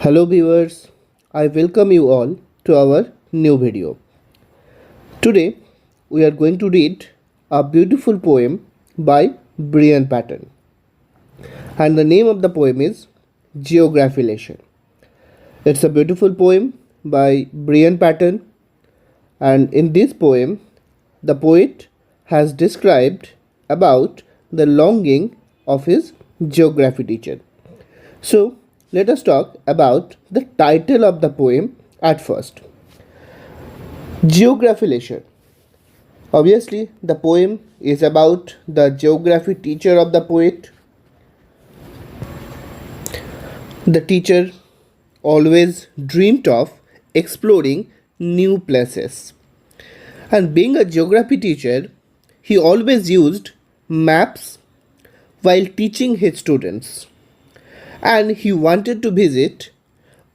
Hello viewers, I welcome you all to our new video. Today we are going to read a beautiful poem by Brian Patten, and the name of the poem is Geography Lesson. It's a beautiful poem by Brian Patten, and in this poem the poet has described about the longing of his geography teacher. So let us talk about the title of the poem at first. Geography lesson. Obviously, the poem is about the geography teacher of the poet. The teacher always dreamed of exploring new places. And being a geography teacher, he always used maps while teaching his students. And he wanted to visit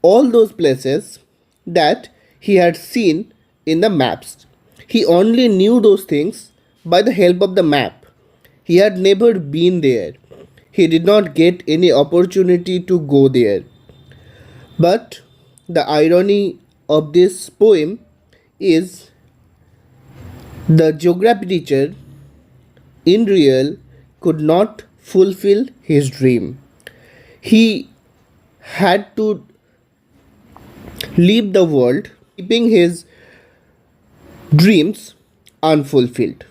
all those places that he had seen in the maps. He only knew those things by the help of the map. He had never been there. He did not get any opportunity to go there. But the irony of this poem is the geography teacher in real could not fulfill his dream. He had to leave the world keeping his dreams unfulfilled.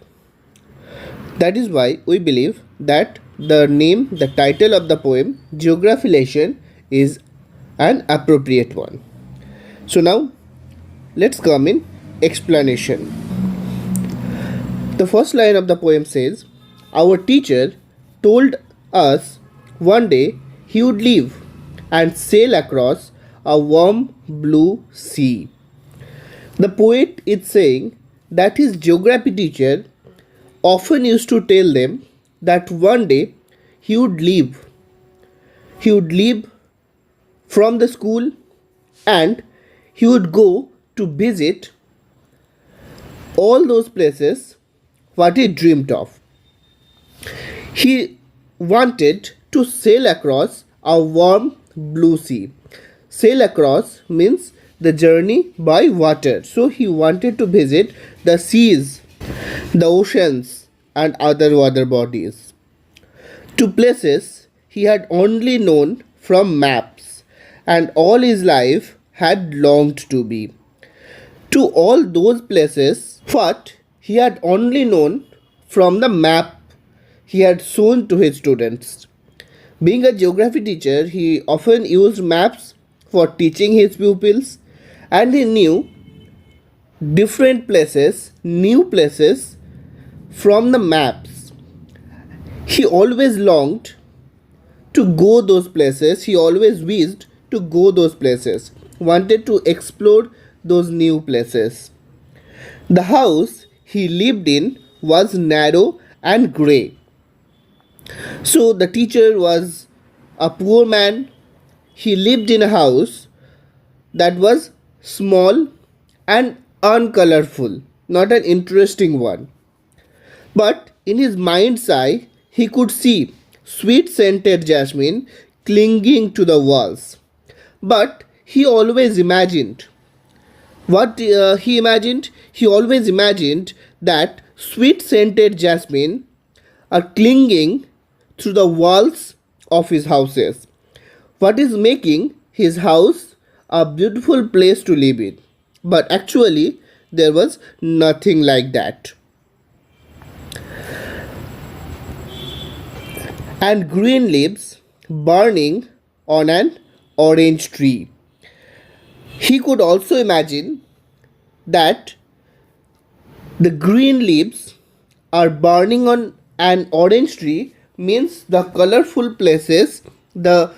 That is why we believe that the title of the poem, Geography Lesson, is an appropriate one. So now let's come in explanation. The first line of the poem says, our teacher told us one day he would leave and sail across a warm blue sea. The poet is saying that his geography teacher often used to tell them that one day he would leave. He would leave from the school and he would go to visit all those places what he dreamed of. He wanted to sail across a warm blue sea. Sail across means the journey by water. So he wanted to visit the seas, the oceans, and other water bodies. To places he had only known from maps and all his life had longed to be. To all those places what he had only known from the map he had shown to his students. Being a geography teacher, he often used maps for teaching his pupils, and he knew different places, new places from the maps. He always longed to go those places, he always wished to go those places, wanted to explore those new places. The house he lived in was narrow and grey. So the teacher was a poor man. He lived in a house that was small and uncolorful, not an interesting one. But in his mind's eye, he could see sweet scented jasmine clinging to the walls. But he always imagined what he imagined? He always imagined that sweet scented jasmine are clinging to the walls of his houses. What is making his house a beautiful place to live in? But actually, there was nothing like that. And green leaves burning on an orange tree. He could also imagine that the green leaves are burning on an orange tree means the colorful places, the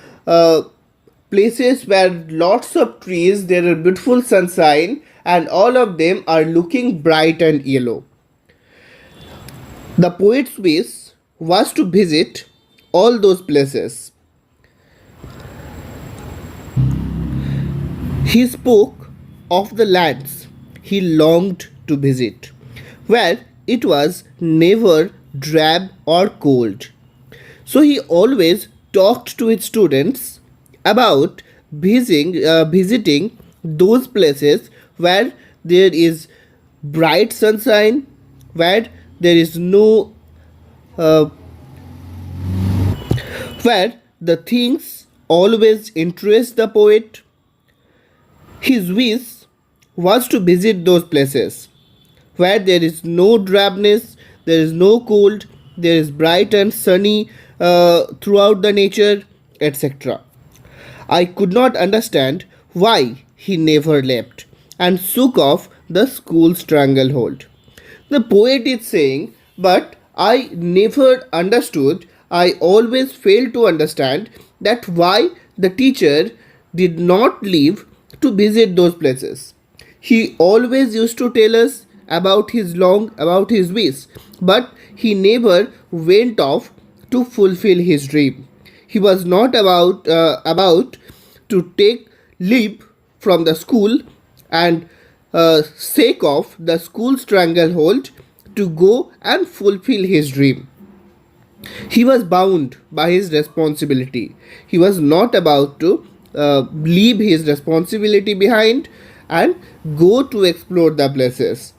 places where lots of trees, there are beautiful sunshine, and all of them are looking bright and yellow. The poet's wish was to visit all those places. He spoke of the lands he longed to visit, where it was never drab or cold. So he always talked to his students about visiting those places where there is bright sunshine, where there is no uh, where the things always interest the poet. His wish was to visit those places where there is no drabness, there is no cold, there is bright and sunny throughout the nature, etc. I could not understand why he never left and shook off the school stranglehold. The poet is saying, but I never understood, I always failed to understand that why the teacher did not leave to visit those places. He always used to tell us about his wish, but he never went off to fulfill his dream. He was not about to take leave from the school and sake of the school stranglehold to go and fulfill his dream. He was bound by his responsibility. He was not about to leave his responsibility behind and go to explore the places.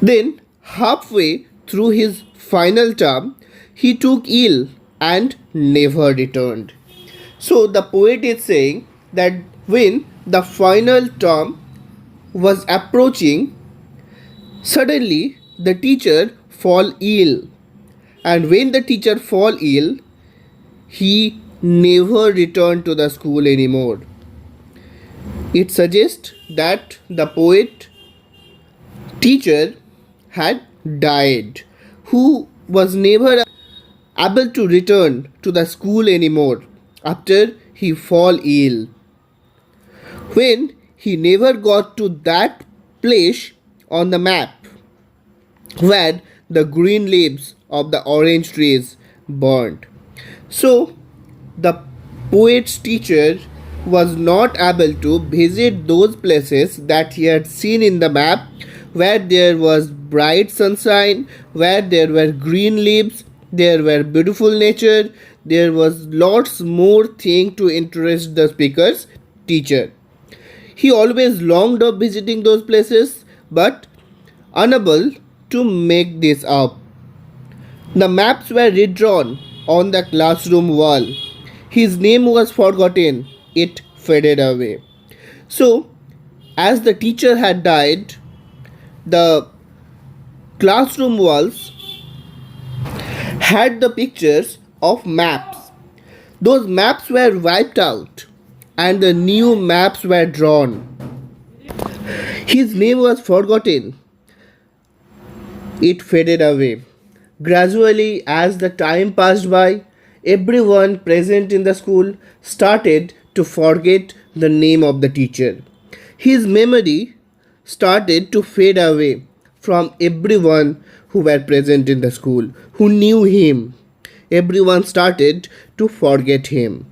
Then, halfway through his final term, he took ill and never returned. So, the poet is saying that when the final term was approaching, suddenly the teacher fall ill, and when the teacher fall ill, he never returned to the school anymore. It suggests that the poet teacher had died, who was never able to return to the school anymore after he fall ill. When he never got to that place on the map where the green leaves of the orange trees burned. So the poet's teacher was not able to visit those places that he had seen in the map where there was bright sunshine, where there were green leaves, there were beautiful nature, there was lots more thing to interest the speaker's teacher. He always longed of visiting those places but unable to make this up. The maps were redrawn on the classroom wall. His name was forgotten. It faded away. So, as the teacher had died, the classroom walls had the pictures of maps. Those maps were wiped out and the new maps were drawn. His name was forgotten. It faded away. Gradually, as the time passed by, everyone present in the school started to forget the name of the teacher. His memory started to fade away from everyone who were present in the school, who knew him. Everyone started to forget him.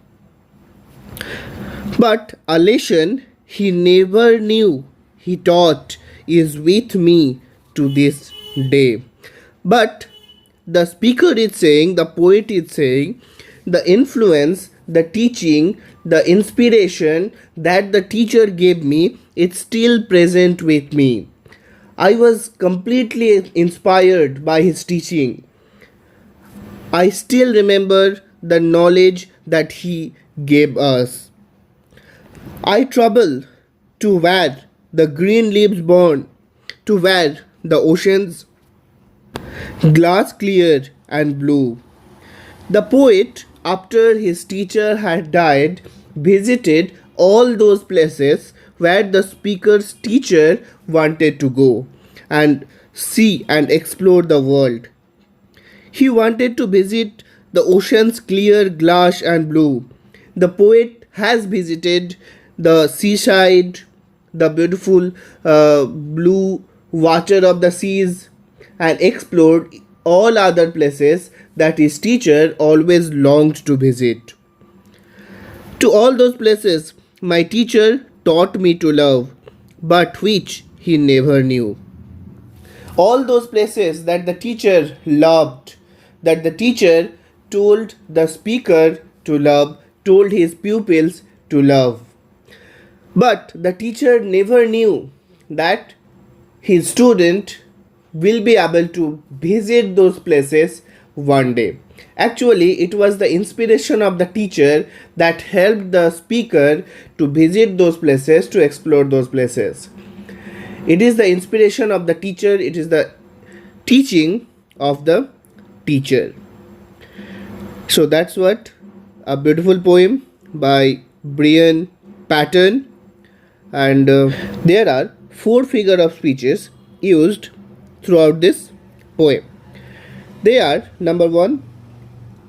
But a lesson he never knew, he taught, is with me to this day. But the speaker is saying, the poet is saying, the influence, the teaching, the inspiration that the teacher gave me, it's still present with me. I was completely inspired by his teaching. I still remember the knowledge that he gave us. I travel to where the green leaves burn, to where the oceans glass clear and blue. The poet, after his teacher had died, visited all those places where the speaker's teacher wanted to go and see and explore the world. He wanted to visit the ocean's clear glass and blue. The poet has visited the seaside, the beautiful blue water of the seas, and explored all other places that his teacher always longed to visit. To all those places, my teacher taught me to love, but which he never knew. All those places that the teacher loved, that the teacher told the speaker to love, told his pupils to love. But the teacher never knew that his student will be able to visit those places one day. Actually, it was the inspiration of the teacher that helped the speaker to visit those places, to explore those places. It is the inspiration of the teacher, it is the teaching of the teacher. So that's what a beautiful poem by Brian Patten, and there are 4 figure of speeches used throughout this poem. They are: number 1,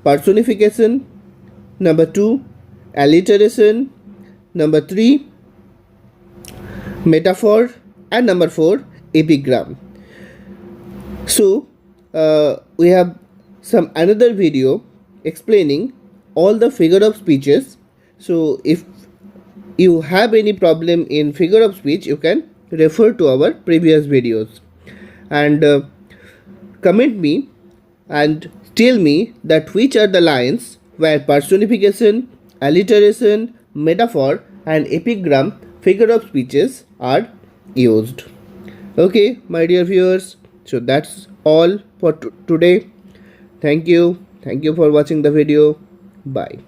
personification; number 2, alliteration; number 3, metaphor; and number 4, epigram. So we have some another video explaining all the figure of speeches. So if you have any problem in figure of speech, you can refer to our previous videos, and comment me and tell me that which are the lines where personification, alliteration, metaphor and epigram figure of speeches are used. Okay, my dear viewers, so that's all for today. Thank you for watching the video. Bye.